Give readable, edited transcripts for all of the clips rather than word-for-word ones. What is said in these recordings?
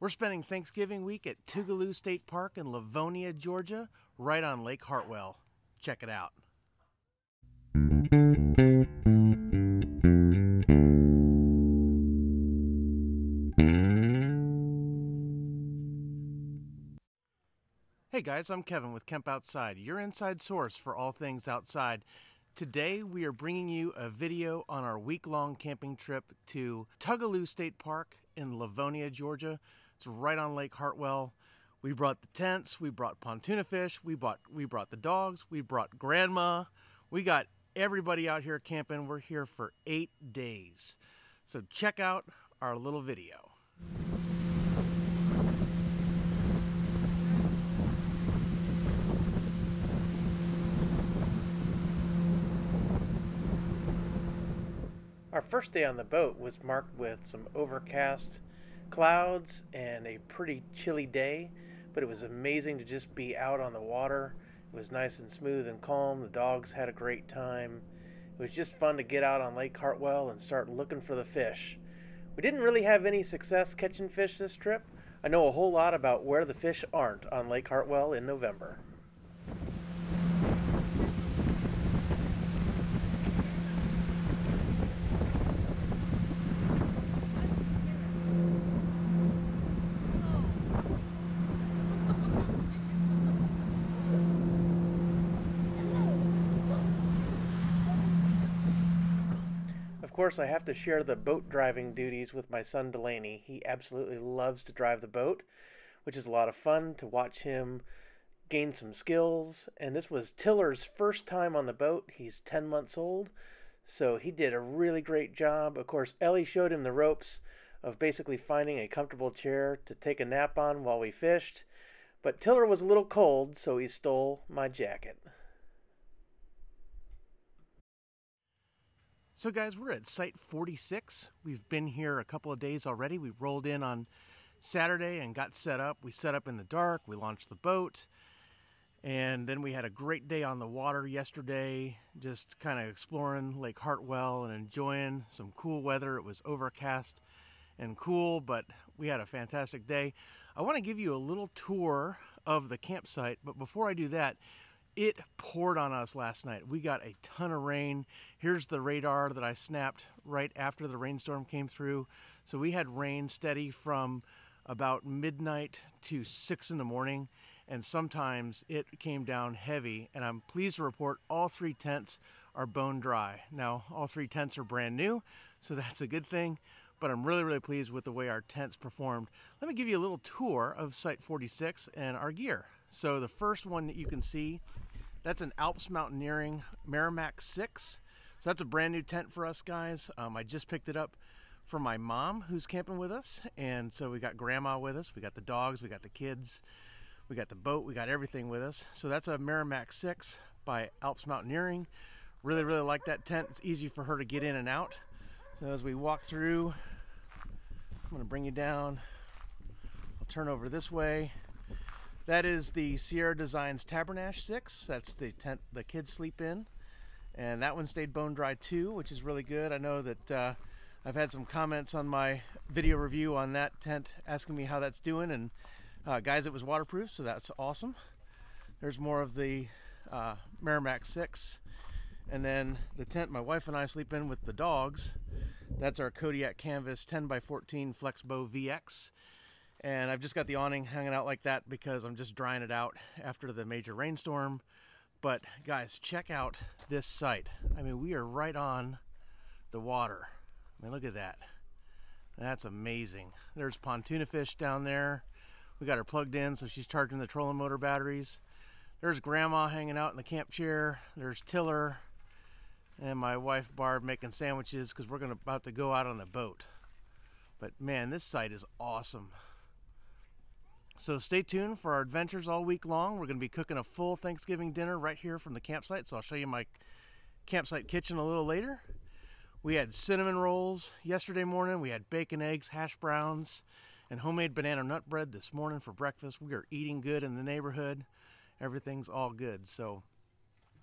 We're spending Thanksgiving week at Tugaloo State Park in Livonia, Georgia, right on Lake Hartwell. Check it out. Hey guys, I'm Kevin with Kemp Outside, your inside source for all things outside. Today we are bringing you a video on our week-long camping trip to Tugaloo State Park in Livonia, Georgia. It's right on Lake Hartwell. We brought the tents, we brought pontoon fish, we brought the dogs, we brought grandma. We got everybody out here camping. We're here for 8 days. So check out our little video. Our first day on the boat was marked with some overcast clouds and a pretty chilly day, but it was amazing to just be out on the water. It was nice and smooth and calm. The dogs had a great time. It was just fun to get out on Lake Hartwell and start looking for the fish. We didn't really have any success catching fish this trip. I know a whole lot about where the fish aren't on Lake Hartwell in November. Of course, I have to share the boat driving duties with my son Delaney. He absolutely loves to drive the boat, which is a lot of fun to watch him gain some skills. And this was Tiller's first time on the boat. He's 10 months old, so he did a really great job. Of course, Ellie showed him the ropes of basically finding a comfortable chair to take a nap on while we fished. But Tiller was a little cold, so he stole my jacket. So guys, we're at site 46. We've been here a couple of days already. We rolled in on Saturday and got set up. We set up in the dark, we launched the boat, and then we had a great day on the water yesterday, just kind of exploring Lake Hartwell and enjoying some cool weather. It was overcast and cool, but we had a fantastic day. I want to give you a little tour of the campsite, but before I do that, it poured on us last night. We got a ton of rain. Here's the radar that I snapped right after the rainstorm came through. So we had rain steady from about midnight to 6 in the morning, and sometimes it came down heavy. And I'm pleased to report all 3 tents are bone dry. Now, all 3 tents are brand new, so that's a good thing, but I'm really pleased with the way our tents performed. Let me give you a little tour of Site 46 and our gear. So the first one that you can see, that's an Alps Mountaineering Merrimack 6. So that's a brand new tent for us guys. I just picked it up for my mom who's camping with us. And so we got grandma with us, we got the dogs, we got the kids, we got the boat, we got everything with us. So that's a Merrimack 6 by Alps Mountaineering. Really like that tent. It's easy for her to get in and out. So as we walk through, I'm gonna bring you down. I'll turn over this way. That is the Sierra Designs Tabernash 6. That's the tent the kids sleep in. And that one stayed bone dry too, which is really good. I know that I've had some comments on my video review on that tent asking me how that's doing. And guys, it was waterproof, so that's awesome. There's more of the Merrimack 6. And then the tent my wife and I sleep in with the dogs. That's our Kodiak Canvas 10x14 Flexbow VX. And I've just got the awning hanging out like that because I'm just drying it out after the major rainstorm. But guys, check out this site. I mean, we are right on the water. I mean, look at that. That's amazing. There's pontoon fish down there. We got her plugged in, so she's charging the trolling motor batteries. There's grandma hanging out in the camp chair. There's Tiller and my wife Barb making sandwiches because we're about to go out on the boat. But man, this site is awesome. So stay tuned for our adventures all week long. We're going to be cooking a full Thanksgiving dinner right here from the campsite. So I'll show you my campsite kitchen a little later. We had cinnamon rolls yesterday morning. We had bacon, eggs, hash browns, and homemade banana nut bread this morning for breakfast. We are eating good in the neighborhood. Everything's all good. So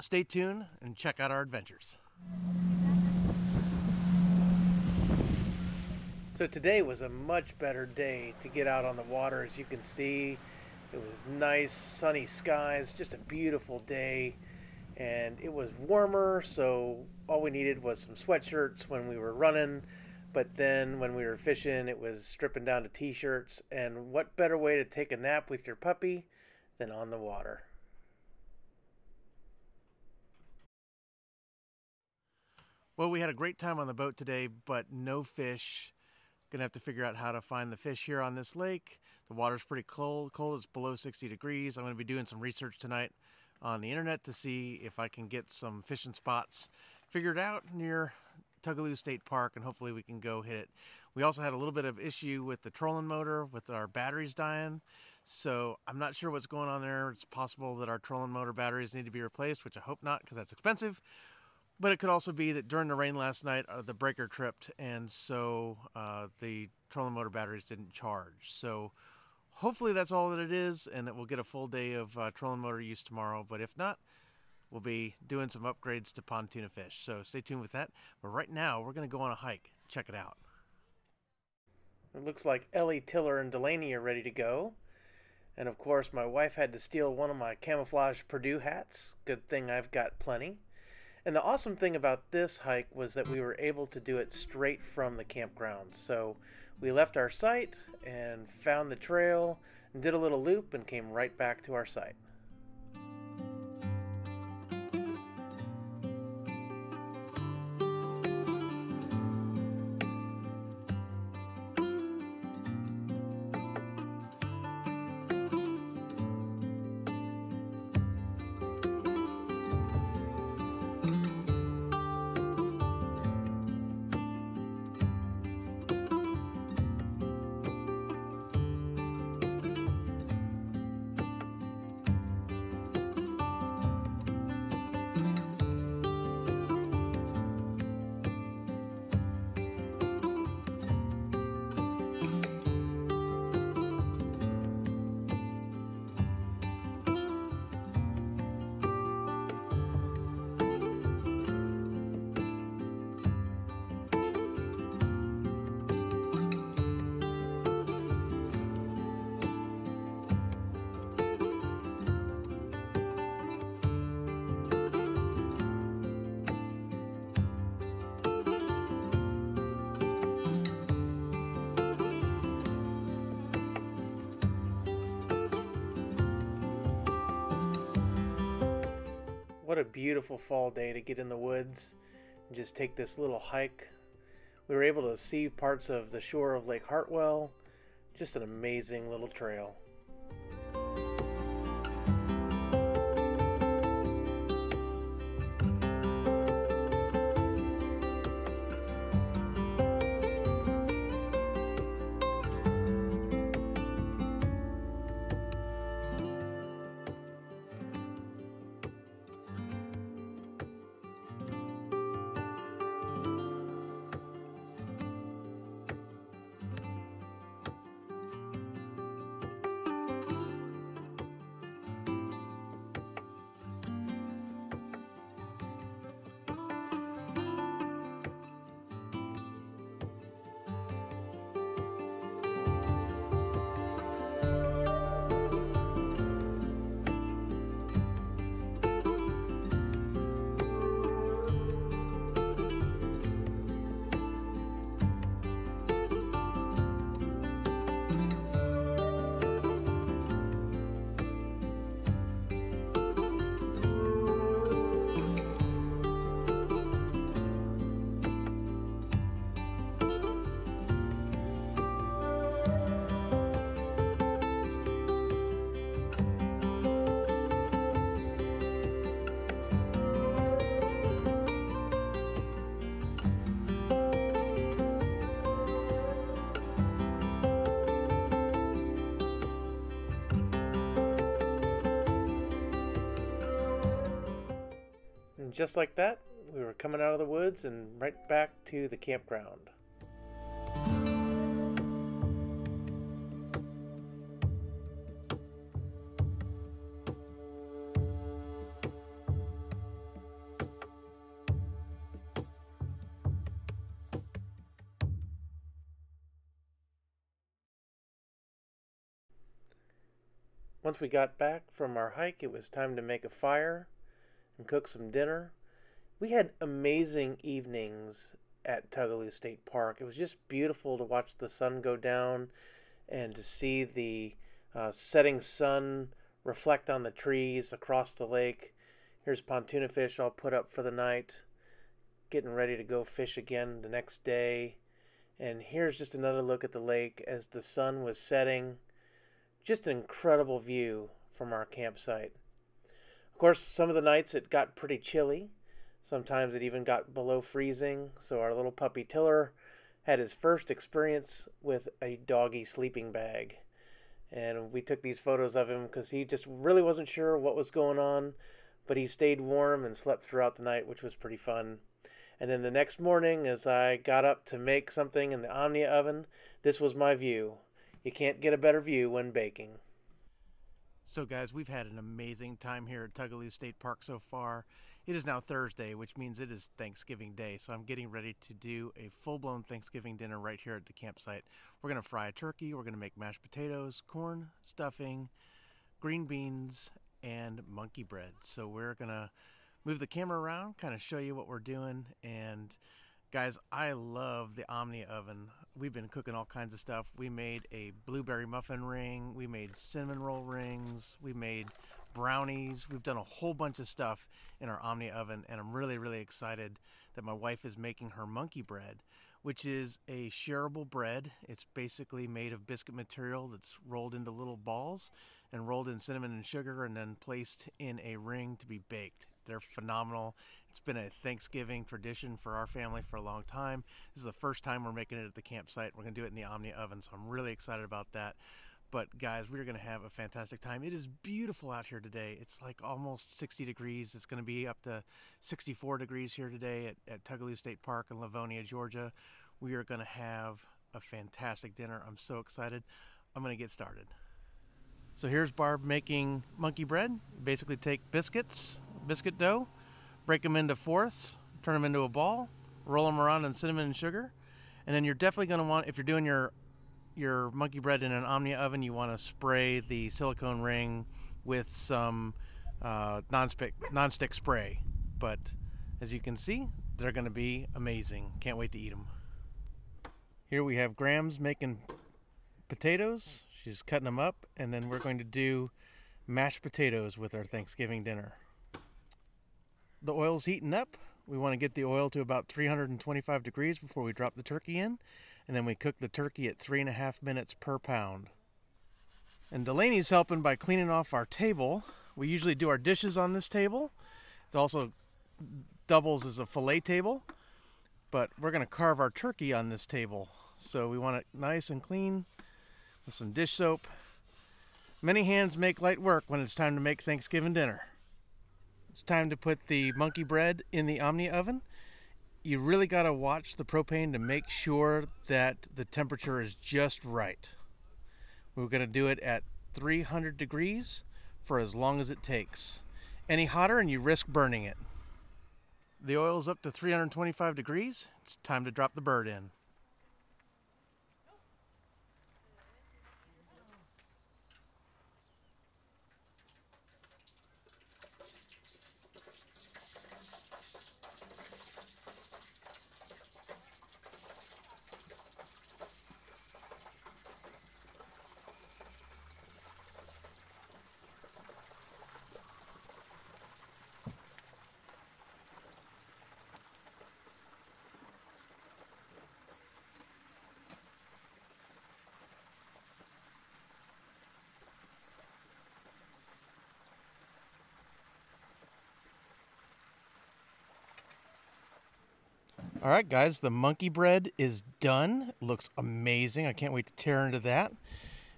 stay tuned and check out our adventures. So today was a much better day to get out on the water. As you can see, it was nice sunny skies, just a beautiful day, and it was warmer, so all we needed was some sweatshirts when we were running, but then when we were fishing it was stripping down to t-shirts. And what better way to take a nap with your puppy than on the water? Well, we had a great time on the boat today, but no fish. Gonna have to figure out how to find the fish here on this lake. The water's pretty cold. It's below 60 degrees. I'm gonna be doing some research tonight on the internet to see if I can get some fishing spots figured out near Tugaloo State Park, and hopefully we can go hit it. We also had a little bit of issue with the trolling motor with our batteries dying, so I'm not sure what's going on there. It's possible that our trolling motor batteries need to be replaced, which I hope not, because that's expensive. But it could also be that during the rain last night, the breaker tripped, and so the trolling motor batteries didn't charge. So hopefully that's all that it is, and that we'll get a full day of trolling motor use tomorrow. But if not, we'll be doing some upgrades to pontoon fish. So stay tuned with that. But right now, we're going to go on a hike. Check it out. It looks like Ellie, Tiller, and Delaney are ready to go. And of course, my wife had to steal one of my camouflage Purdue hats. Good thing I've got plenty. And the awesome thing about this hike was that we were able to do it straight from the campground. So we left our site and found the trail and did a little loop and came right back to our site. What a beautiful fall day to get in the woods and just take this little hike. We were able to see parts of the shore of Lake Hartwell. Just an amazing little trail. And just like that, we were coming out of the woods and right back to the campground. Once we got back from our hike, it was time to make a fire and cook some dinner. We had amazing evenings at Tugaloo State Park. It was just beautiful to watch the sun go down and to see the setting sun reflect on the trees across the lake. Here's pontoon fish all put up for the night, getting ready to go fish again the next day. And here's just another look at the lake as the sun was setting. Just an incredible view from our campsite. Of course, some of the nights it got pretty chilly. Sometimes it even got below freezing. So our little puppy Tiller had his first experience with a doggy sleeping bag. And we took these photos of him because he just really wasn't sure what was going on. But he stayed warm and slept throughout the night, which was pretty fun. And then the next morning, as I got up to make something in the Omni oven, this was my view. You can't get a better view when baking. So guys, we've had an amazing time here at Tugaloo State Park so far. It is now Thursday, which means it is Thanksgiving Day, so I'm getting ready to do a full-blown Thanksgiving dinner right here at the campsite. We're going to fry a turkey, we're going to make mashed potatoes, corn, stuffing, green beans, and monkey bread. So we're going to move the camera around, kind of show you what we're doing. And guys, I love the Omni oven. We've been cooking all kinds of stuff. We made a blueberry muffin ring, we made cinnamon roll rings, we made brownies. We've done a whole bunch of stuff in our Omni oven, and I'm really excited that my wife is making her monkey bread, which is a shareable bread. It's basically made of biscuit material that's rolled into little balls and rolled in cinnamon and sugar and then placed in a ring to be baked. They're phenomenal. It's been a Thanksgiving tradition for our family for a long time. This is the first time we're making it at the campsite. We're going to do it in the Omni oven, so I'm really excited about that. But guys, we're going to have a fantastic time. It is beautiful out here today. It's like almost 60 degrees. It's going to be up to 64 degrees here today at Tugaloo State Park in Livonia, Georgia. We are going to have a fantastic dinner. I'm so excited. I'm going to get started. So here's Barb making monkey bread. Basically take biscuit dough, break them into fourths, turn them into a ball, roll them around in cinnamon and sugar. And then you're definitely going to want, if you're doing your monkey bread in an Omni oven, you want to spray the silicone ring with some non-stick spray. But as you can see, they're going to be amazing. Can't wait to eat them. Here we have Grams making potatoes. She's cutting them up, and then we're going to do mashed potatoes with our Thanksgiving dinner. The oil's heating up. We want to get the oil to about 325 degrees before we drop the turkey in, and then we cook the turkey at 3.5 minutes per pound. And Delaney's helping by cleaning off our table. We usually do our dishes on this table. It also doubles as a fillet table, but we're going to carve our turkey on this table. So we want it nice and clean with some dish soap. Many hands make light work when it's time to make Thanksgiving dinner. It's time to put the monkey bread in the Omni oven. You really got to watch the propane to make sure that the temperature is just right. We're going to do it at 300 degrees for as long as it takes. Any hotter and you risk burning it. The oil's up to 325 degrees. It's time to drop the bird in. All right, guys, the monkey bread is done. It looks amazing. I can't wait to tear into that.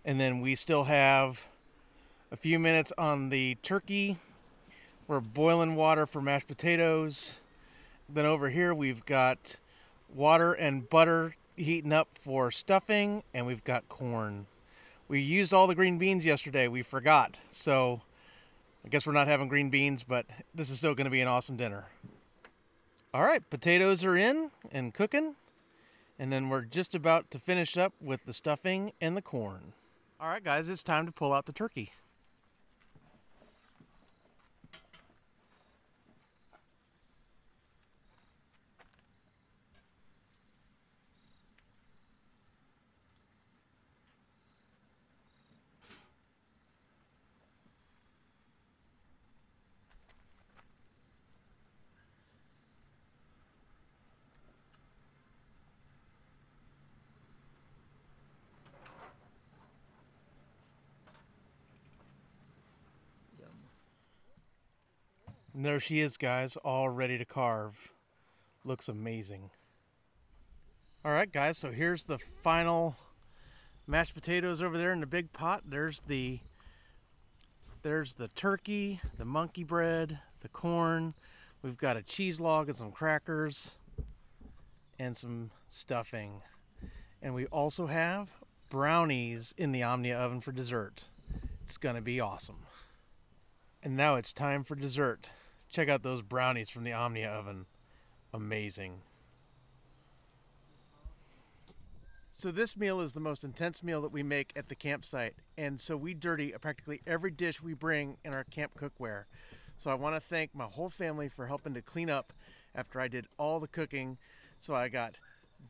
And then we still have a few minutes on the turkey. We're boiling water for mashed potatoes. Then over here we've got water and butter heating up for stuffing, and we've got corn. We used all the green beans yesterday. We forgot. So I guess we're not having green beans, but this is still going to be an awesome dinner. All right, potatoes are in and cooking, and then we're just about to finish up with the stuffing and the corn. All right, guys, it's time to pull out the turkey. And there she is, guys, all ready to carve. Looks amazing. All right, guys, so here's the final mashed potatoes over there in the big pot. There's the turkey, the monkey bread, the corn. We've got a cheese log and some crackers and some stuffing. And we also have brownies in the Omni oven for dessert. It's gonna be awesome. And now it's time for dessert. Check out those brownies from the Omni oven. Amazing. So this meal is the most intense meal that we make at the campsite. And so we dirty practically every dish we bring in our camp cookware. So I want to thank my whole family for helping to clean up after I did all the cooking. So I got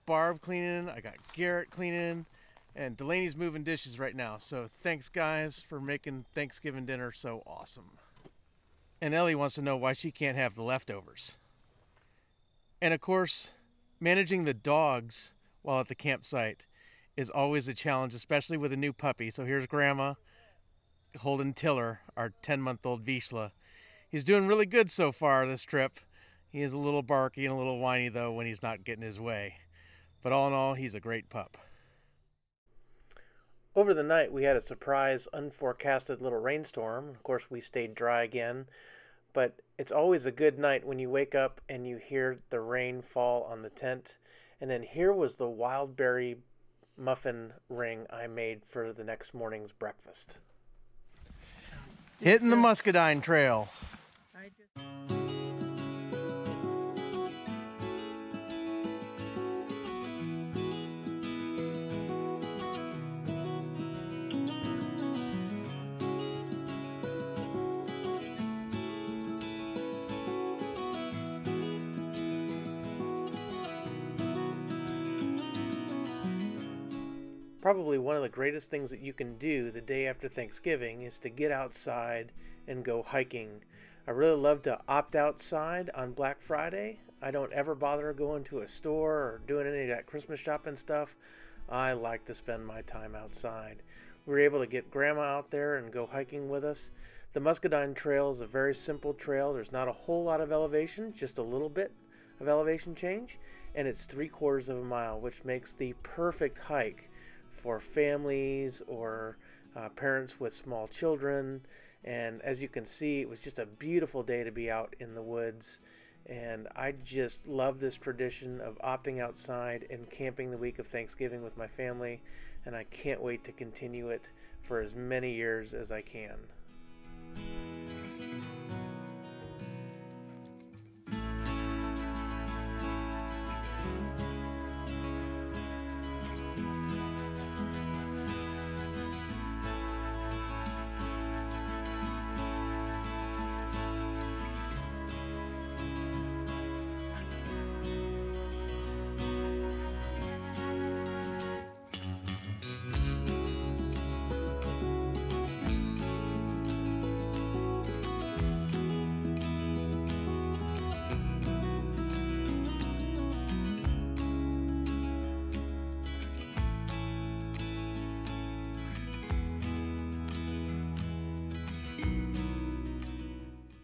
Barb cleaning, I got Garrett cleaning, and Delaney's moving dishes right now. So thanks, guys, for making Thanksgiving dinner so awesome. And Ellie wants to know why she can't have the leftovers. And of course, managing the dogs while at the campsite is always a challenge, especially with a new puppy. So here's Grandma holding Tiller, our 10-month-old Vizsla. He's doing really good so far this trip. He is a little barky and a little whiny, though, when he's not getting his way. But all in all, he's a great pup. Over the night, we had a surprise, unforecasted little rainstorm. Of course, we stayed dry again. But it's always a good night when you wake up and you hear the rain fall on the tent. And then here was the wild berry muffin ring I made for the next morning's breakfast. Hitting the Muscadine Trail. Probably one of the greatest things that you can do the day after Thanksgiving is to get outside and go hiking. I really love to opt outside on Black Friday. I don't ever bother going to a store or doing any of that Christmas shopping stuff. I like to spend my time outside. We were able to get Grandma out there and go hiking with us. The Muscadine Trail is a very simple trail. There's not a whole lot of elevation, just a little bit of elevation change, and it's 3/4 of a mile, which makes the perfect hike for families or parents with small children. And as you can see, it was just a beautiful day to be out in the woods. And I just love this tradition of opting outside and camping the week of Thanksgiving with my family. And I can't wait to continue it for as many years as I can.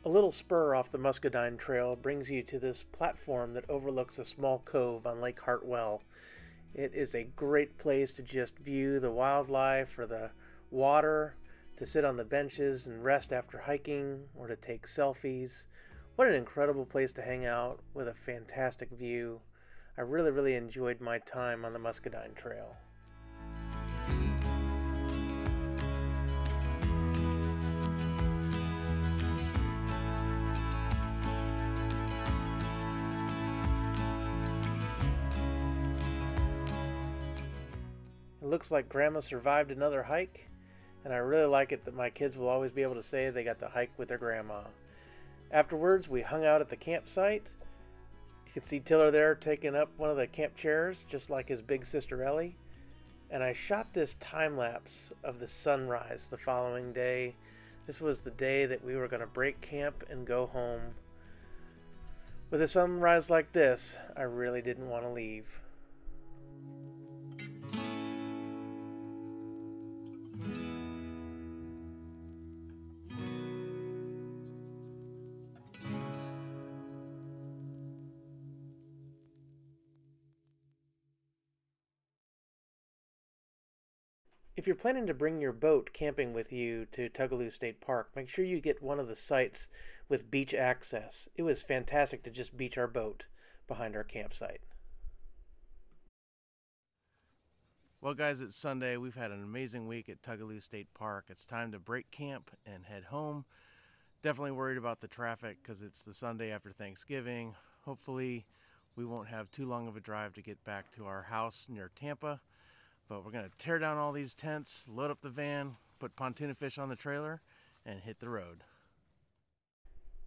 A little spur off the Muscadine Trail brings you to this platform that overlooks a small cove on Lake Hartwell. It is a great place to just view the wildlife or the water, to sit on the benches and rest after hiking, or to take selfies. What an incredible place to hang out with a fantastic view. I really enjoyed my time on the Muscadine Trail. It looks like Grandma survived another hike, and I really like it that my kids will always be able to say they got to hike with their grandma. Afterwards, we hung out at the campsite. You can see Tiller there taking up one of the camp chairs, just like his big sister Ellie. And I shot this time lapse of the sunrise the following day. This was the day that we were going to break camp and go home. With a sunrise like this, I really didn't want to leave. If you're planning to bring your boat camping with you to Tugaloo State Park, make sure you get one of the sites with beach access. It was fantastic to just beach our boat behind our campsite. Well guys, it's Sunday. We've had an amazing week at Tugaloo State Park. It's time to break camp and head home. Definitely worried about the traffic because it's the Sunday after Thanksgiving. Hopefully we won't have too long of a drive to get back to our house near Tampa. But we're going to tear down all these tents, load up the van, put pontoon fish on the trailer, and hit the road.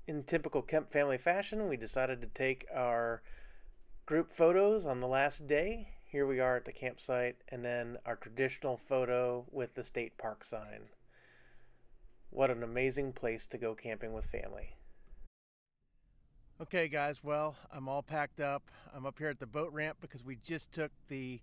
In typical Kemp family fashion, we decided to take our group photos on the last day. Here we are at the campsite, and then our traditional photo with the state park sign. What an amazing place to go camping with family. Okay guys, well, I'm all packed up. I'm up here at the boat ramp because we just took the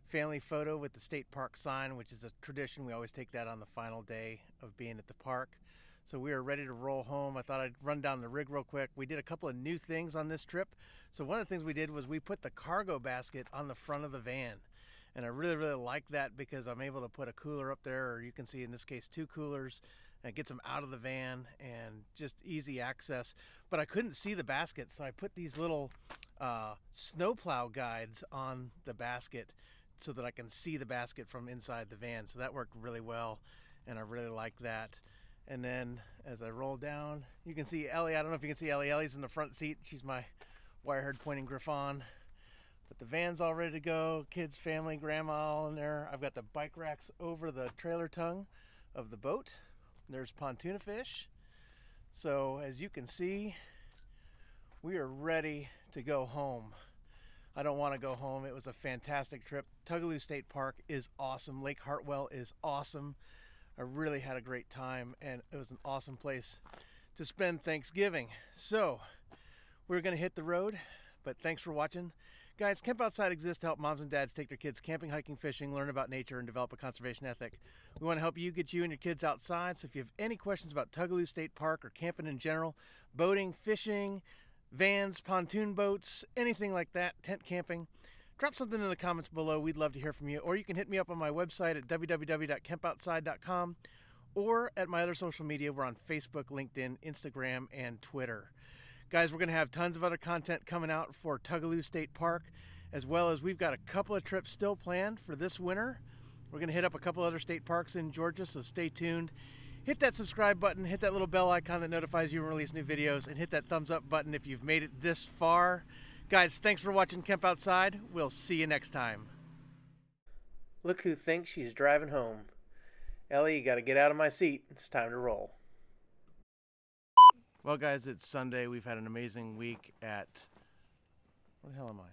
family photo with the state park sign, which is a tradition. We always take that on the final day of being at the park. So we are ready to roll home. I thought I'd run down the rig real quick. We did a couple of new things on this trip. So one of the things we did was we put the cargo basket on the front of the van. And I really like that because I'm able to put a cooler up there, or you can see in this case 2 coolers, and it gets them out of the van and just easy access. But I couldn't see the basket, so I put these little snowplow guides on the basket so that I can see the basket from inside the van. So that worked really well, and I really like that. And then as I roll down, you can see Ellie. I don't know if you can see Ellie. Ellie's in the front seat. She's my wire-haired pointing Griffon. But the van's all ready to go. Kids, family, grandma all in there. I've got the bike racks over the trailer tongue of the boat. There's pontoon fish. So as you can see, we are ready to go home. I don't want to go home. It was a fantastic trip. Tugaloo State Park is awesome. Lake Hartwell is awesome. I really had a great time, and it was an awesome place to spend Thanksgiving. So we're going to hit the road, but thanks for watching. Guys, Camp Outside exists to help moms and dads take their kids camping, hiking, fishing, learn about nature, and develop a conservation ethic. We want to help you get you and your kids outside. So if you have any questions about Tugaloo State Park or camping in general, boating, fishing, vans, pontoon boats, anything like that, tent camping, drop something in the comments below. We'd love to hear from you. Or you can hit me up on my website at www.campoutside.com or at my other social media. We're on Facebook, LinkedIn, Instagram, and Twitter. Guys, we're going to have tons of other content coming out for Tugaloo State Park, as well as we've got a couple of trips still planned for this winter. We're going to hit up a couple other state parks in Georgia, so stay tuned. Hit that subscribe button, hit that little bell icon that notifies you when we release new videos, and hit that thumbs up button if you've made it this far. Guys, thanks for watching Camp Outside. We'll see you next time. Look who thinks she's driving home. Ellie, you got to get out of my seat. It's time to roll. Well, guys, it's Sunday. We've had an amazing week at... Where the hell am I?